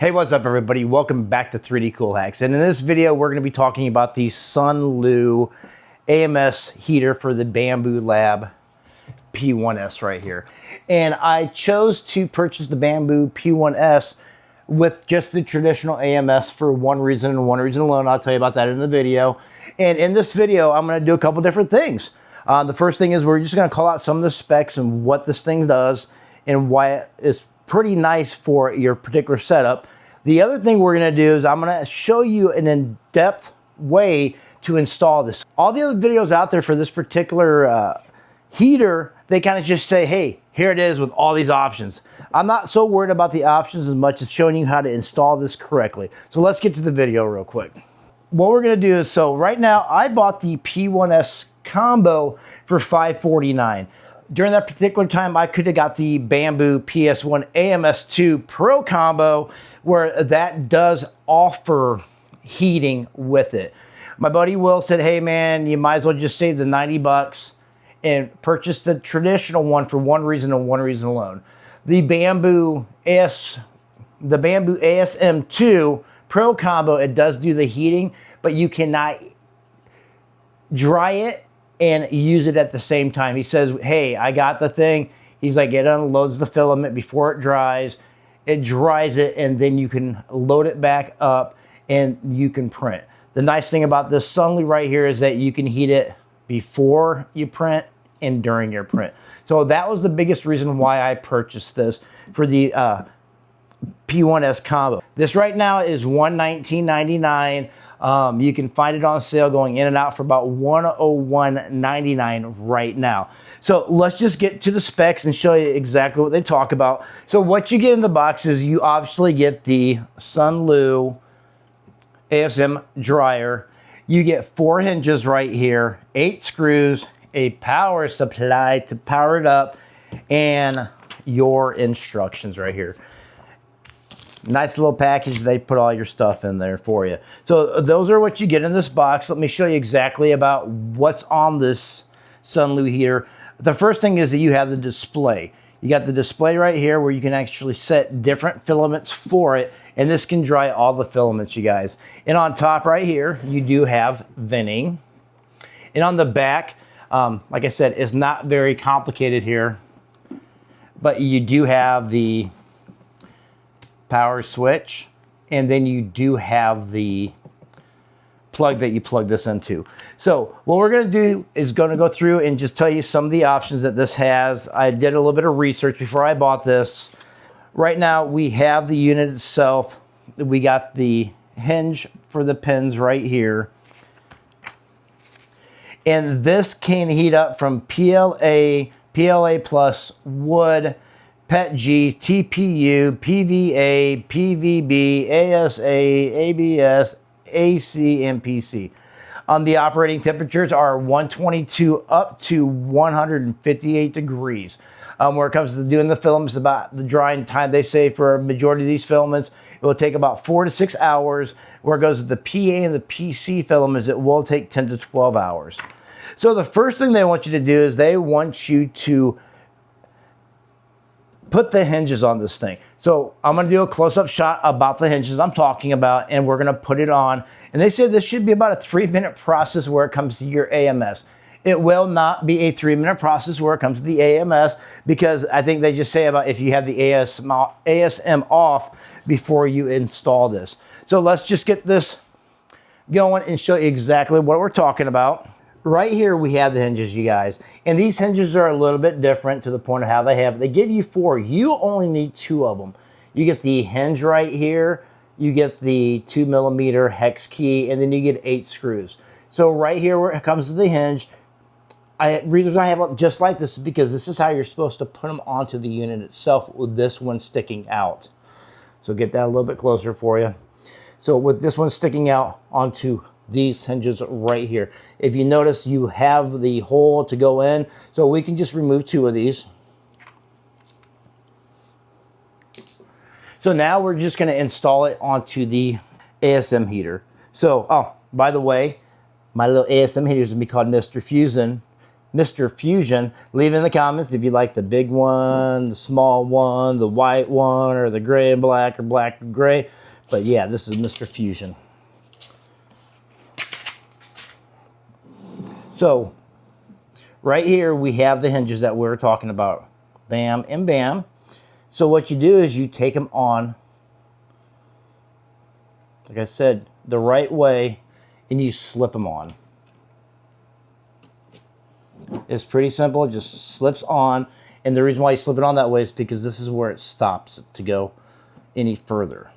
Hey, what's up everybody? Welcome back to 3D Cool Hacks. And in this video, we're gonna be talking about the Sunlu AMS heater for the Bambu Lab P1S right here. And I chose to purchase the Bambu P1S with just the traditional AMS for one reason and one reason alone. I'll tell you about that in the video. And in this video, I'm gonna do a couple different things. The first thing is we're just gonna call out some of the specs and what this thing does and why it is pretty nice for your particular setup. The other thing we're gonna do is I'm gonna show you an in-depth way to install this. All the other videos out there for this particular heater, they kind of just say, hey, here it is with all these options. I'm not so worried about the options as much as showing you how to install this correctly. So let's get to the video real quick. What we're gonna do is, so right now I bought the P1S combo for $549. During that particular time, I could have got the Bambu PS1 AMS2 Pro combo, where that does offer heating with it. My buddy Will said, hey man, you might as well just save the 90 bucks and purchase the traditional one for one reason and one reason alone. The Bambu ASM2 Pro combo, it does do the heating, but you cannot dry it and use it at the same time. He says, hey, I got the thing. He's like, it unloads the filament before it dries it, and then you can load it back up and you can print. The nice thing about this Sunlu right here is that you can heat it before you print and during your print. So that was the biggest reason why I purchased this for the P1S combo. This right now is $119.99. You can find it on sale going in and out for about $101.99 right now. So let's just get to the specs and show you exactly what they talk about. So what you get in the box is you obviously get the Sunlu ASM dryer. You get 4 hinges right here, 8 screws, a power supply to power it up, and your instructions right here. Nice little package. They put all your stuff in there for you. So those are what you get in this box. Let me show you exactly about what's on this Sunlu heater. The first thing is that you have the display. You got the display right here where you can actually set different filaments for it, and this can dry all the filaments, you guys. And on top right here, you do have venting. And on the back, like I said, it's not very complicated here, but you do have the power switch, and then you do have the plug that you plug this into. So what we're going to do is going to go through and just tell you some of the options that this has. I did a little bit of research before I bought this. Right now we have the unit itself. We got the hinge for the pins right here, and this can heat up from PLA plus, wood, PETG, TPU, PVA, PVB, ASA, ABS, AC, and PC. The operating temperatures are 122 up to 158 degrees. Where it comes to doing the filaments, about the drying time, they say for a majority of these filaments, it will take about 4 to 6 hours. Where it goes to the PA and the PC filaments, it will take 10 to 12 hours. So the first thing they want you to do is they want you to put the hinges on this thing. So I'm gonna do a close-up shot about the hinges I'm talking about, and we're gonna put it on. And they said this should be about a 3-minute process where it comes to your AMS. It will not be a 3-minute process where it comes to the AMS, because I think they just say about if you have the ASM off before you install this. So let's just get this going and show you exactly what we're talking about. Right here we have the hinges, you guys, and these hinges are a little bit different to the point of how they have it. They give you 4. You only need 2 of them. You get the hinge right here, you get the 2mm hex key, and then you get 8 screws. So right here where it comes to the hinge, reasons I have it just like this is because this is how you're supposed to put them onto the unit itself, with this one sticking out. So get that a little bit closer for you. So with this one sticking out onto these hinges right here. If you notice, you have the hole to go in, so we can just remove 2 of these. So now we're just going to install it onto the ASM heater. So, oh, by the way, my little ASM heater is going to be called Mr. Fusion, Mr. Fusion. Leave in the comments if you like the big one, the small one, the white one, or the gray and black, or black and gray. But yeah, this is Mr. Fusion. So right here we have the hinges that we were talking about. Bam and bam. So what you do is you take them on, like I said, the right way, and you slip them on. It's pretty simple, it just slips on. And the reason why you slip it on that way is because this is where it stops to go any further.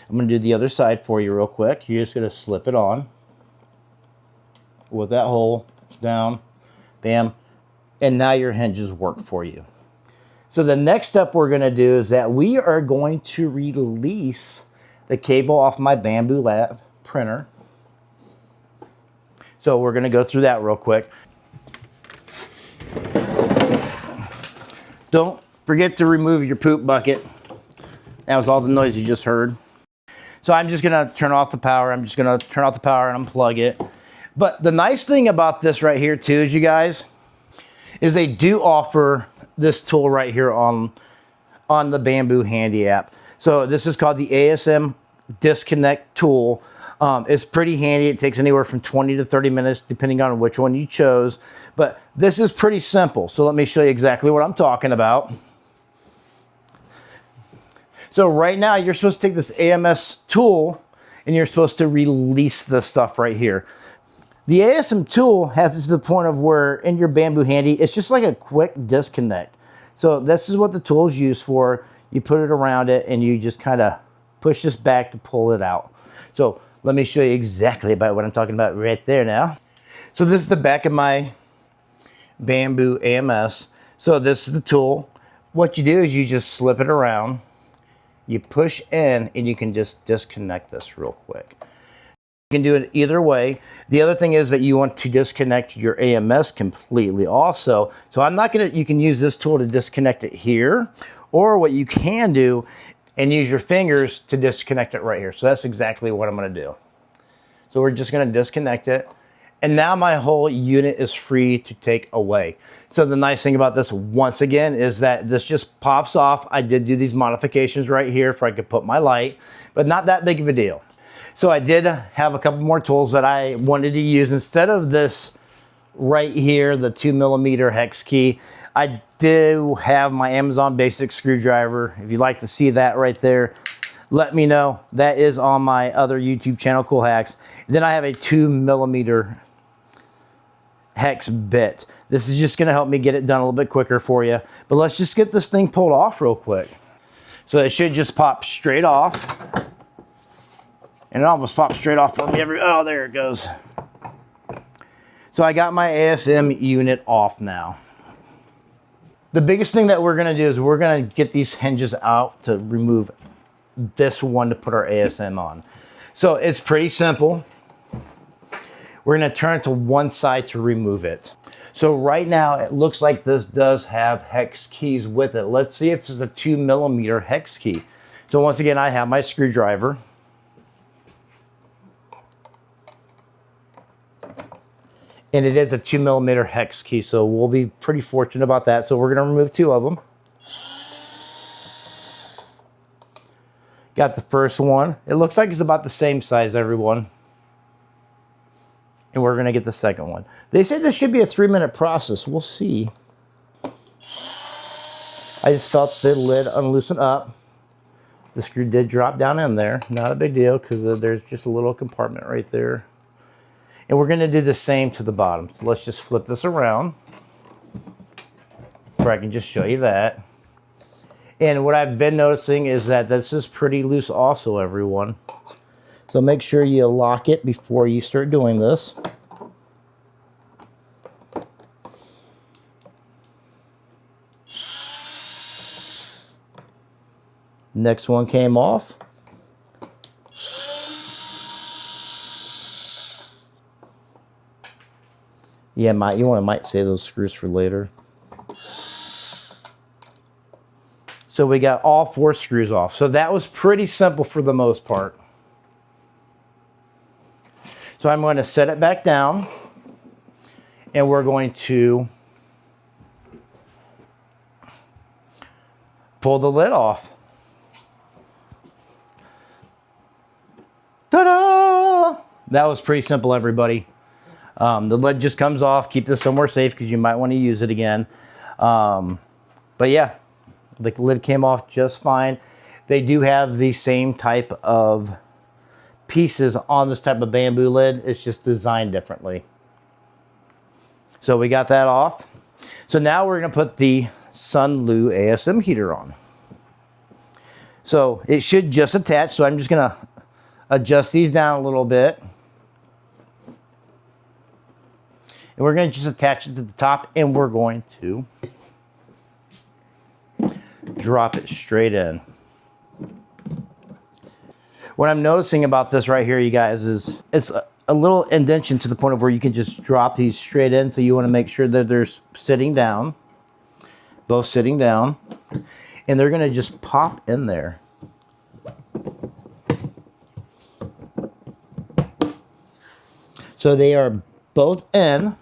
I'm going to do the other side for you real quick. You're just going to slip it on with that hole down, bam, and now your hinges work for you. So the next step we're going to do is that we are going to release the cable off my Bambu Lab printer. So we're going to go through that real quick. Don't forget to remove your poop bucket. That was all the noise you just heard. So I'm just going to turn off the power. I'm just going to turn off the power and unplug it. But the nice thing about this right here too is, you guys, is they do offer this tool right here on the Bambu Handy app. So this is called the ASM disconnect tool. It's pretty handy. It takes anywhere from 20 to 30 minutes depending on which one you chose. But this is pretty simple. So let me show you exactly what I'm talking about. So right now you're supposed to take this AMS tool and you're supposed to release this stuff right here. The ASM tool has it to the point of where in your Bambu Handy, it's just like a quick disconnect. So this is what the tool is used for. You put it around it and you just kind of push this back to pull it out. So let me show you exactly about what I'm talking about right there now. So this is the back of my Bambu AMS. So this is the tool. What you do is you just slip it around, you push in, and you can just disconnect this real quick. You can do it either way. The other thing is that you want to disconnect your AMS completely also. So I'm not gonna, you can use this tool to disconnect it here, or what you can do and use your fingers to disconnect it right here. So that's exactly what I'm gonna do. So we're just gonna disconnect it. And now my whole unit is free to take away. So the nice thing about this, once again, is that this just pops off. I did do these modifications right here for I could put my light, but not that big of a deal. So I did have a couple more tools that I wanted to use. Instead of this right here, the 2mm hex key, I do have my Amazon basic screwdriver. If you'd like to see that right there, let me know. That is on my other YouTube channel, Kool Hacks. Then I have a 2mm hex bit. This is just gonna help me get it done a little bit quicker for you. But let's just get this thing pulled off real quick. So it should just pop straight off. And it almost popped straight off for me. Oh, there it goes. So I got my ASM unit off now. The biggest thing that we're gonna do is we're gonna get these hinges out to remove this one to put our ASM on. So it's pretty simple. We're gonna turn it to one side to remove it. So right now it looks like this does have hex keys with it. Let's see if it's a 2mm hex key. So once again, I have my screwdriver. And it is a 2mm hex key, so we'll be pretty fortunate about that. So we're gonna remove two of them. Got the first one. It looks like it's about the same size, everyone. And we're gonna get the second one. They said this should be a 3-minute process. We'll see. I just felt the lid unloosen up. The screw did drop down in there. Not a big deal, because there's just a little compartment right there. And we're gonna do the same to the bottom. So let's just flip this around where I can just show you that. And what I've been noticing is that this is pretty loose also, everyone. So make sure you lock it before you start doing this. Next one came off. Yeah, you might save those screws for later. So we got all 4 screws off. So that was pretty simple for the most part. So I'm going to set it back down. and we're going to pull the lid off. Ta-da! That was pretty simple, everybody. The lid just comes off. Keep this somewhere safe because you might want to use it again. But yeah, the lid came off just fine. They do have the same type of pieces on this type of Bambu lid. It's just designed differently. So we got that off. So now we're going to put the Sunlu ASM heater on. So it should just attach. So I'm just going to adjust these down a little bit. And we're going to just attach it to the top, and we're going to drop it straight in. What I'm noticing about this right here, you guys, is it's a little indentation to the point of where you can just drop these straight in. So you want to make sure that they're sitting down, both sitting down, and they're going to just pop in there. So they are both in.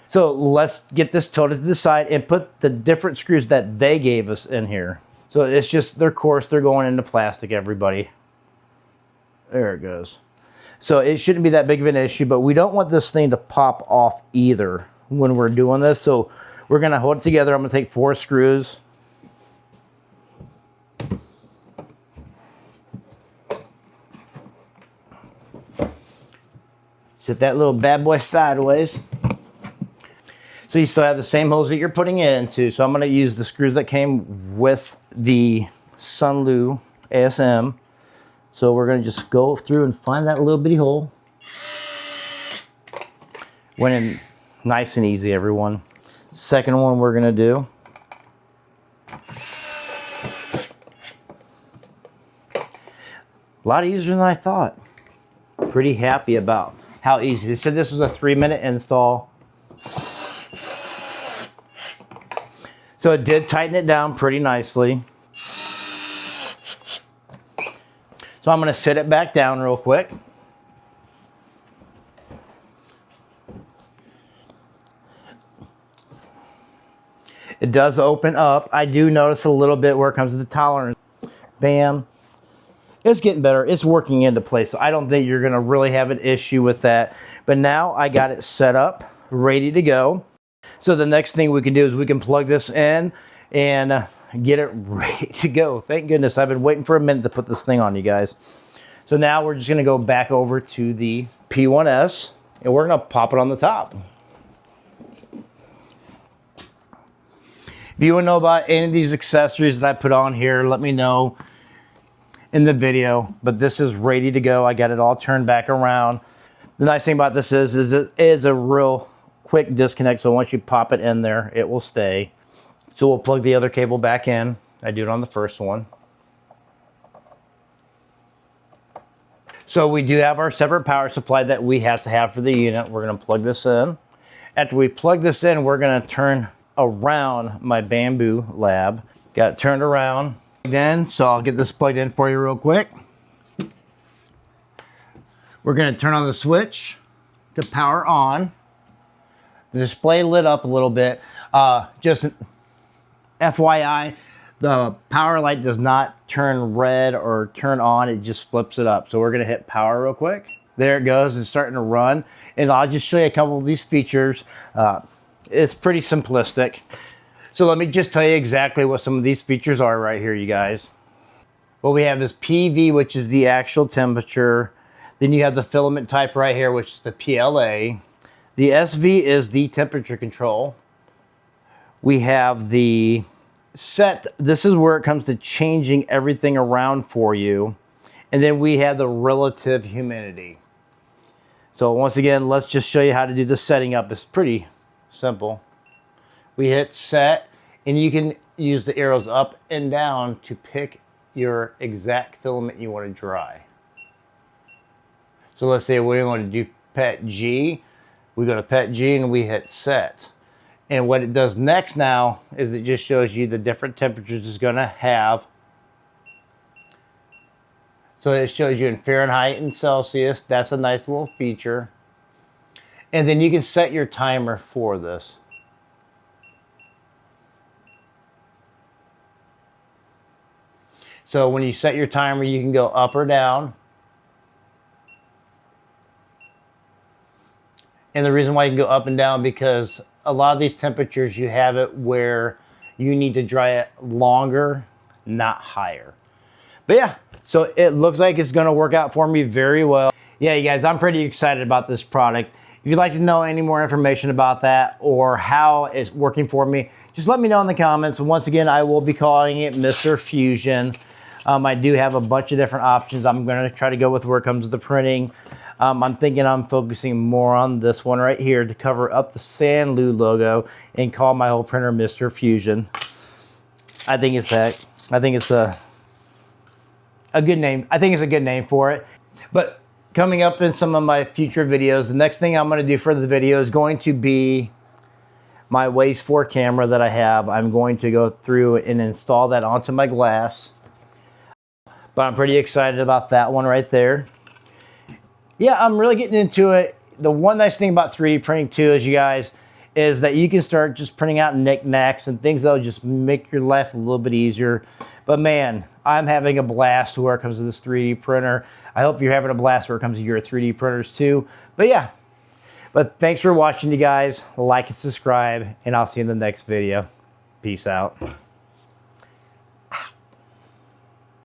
So let's get this tilted to the side and put the different screws that they gave us in here. So it's just, they're coarse, they're going into plastic, everybody. There it goes. So it shouldn't be that big of an issue, but we don't want this thing to pop off either when we're doing this. So we're gonna hold it together. I'm gonna take 4 screws. Set that little bad boy sideways. So you still have the same holes that you're putting it into. So I'm going to use the screws that came with the Sunlu ASM. So we're going to just go through and find that little bitty hole. Went in nice and easy, everyone. Second one we're going to do. A lot easier than I thought. Pretty happy about how easy. They said this was a 3-minute install. So it did tighten it down pretty nicely. So I'm going to sit it back down real quick. It does open up. I do notice a little bit where it comes to the tolerance. Bam. It's getting better. It's working into place. So I don't think you're going to really have an issue with that. But now I got it set up, ready to go. So the next thing we can do is we can plug this in and get it ready to go. Thank goodness. I've been waiting for a minute to put this thing on, you guys. So now we're just going to go back over to the P1S and we're going to pop it on the top. If you want to know about any of these accessories that I put on here, let me know in the video. But this is ready to go. I got it all turned back around. The nice thing about this is it is a real quick disconnect. So once you pop it in there, it will stay. So we'll plug the other cable back in. I do it on the first one. So we do have our separate power supply that we have to have for the unit. We're going to plug this in. After we plug this in, we're going to turn around my Bambu lab. Got it turned around. Then, so I'll get this plugged in for you real quick. We're going to turn on the switch to power on. The display lit up a little bit. Just FYI, the power light does not turn red or turn on. It just flips it up. So we're going to hit power real quick. There it goes. It's starting to run. And I'll just show you a couple of these features. It's pretty simplistic. So let me just tell you exactly what some of these features are right here, you guys. Well, we have this PV, which is the actual temperature. Then you have the filament type right here, which is the PLA. The SV is the temperature control. We have the set. This is where it comes to changing everything around for you. And then we have the relative humidity. So once again, let's just show you how to do the setting up. It's pretty simple. We hit set, and you can use the arrows up and down to pick your exact filament you want to dry. So let's say we want to do PET G. We go to PET G and we hit set. And what it does next now is it just shows you the different temperatures it's going to have. So it shows you in Fahrenheit and Celsius. That's a nice little feature. And then you can set your timer for this. So when you set your timer, you can go up or down. And the reason why you can go up and down, because a lot of these temperatures, you have it where you need to dry it longer, not higher. But yeah, so it looks like it's gonna work out for me very well. Yeah, you guys, I'm pretty excited about this product. If you'd like to know any more information about that or how it's working for me, just let me know in the comments. And once again, I will be calling it Mr. Fusion. I do have a bunch of different options. I'm gonna try to go with where it comes to the printing. I'm thinking I'm focusing more on this one right here to cover up the Sunlu logo and call my whole printer Mr. Fusion. I think it's that. I think it's a good name. I think it's a good name for it. But coming up in some of my future videos, the next thing I'm going to do for the video is going to be my Waze 4 camera that I have. I'm going to go through and install that onto my glass. But I'm pretty excited about that one right there. Yeah, I'm really getting into it. The one nice thing about 3D printing too, is you guys, is that you can start just printing out knickknacks and things that'll just make your life a little bit easier. But man, I'm having a blast where it comes to this 3D printer. I hope you're having a blast where it comes to your 3D printers too. But yeah, but thanks for watching, you guys. Like and subscribe, and I'll see you in the next video. Peace out.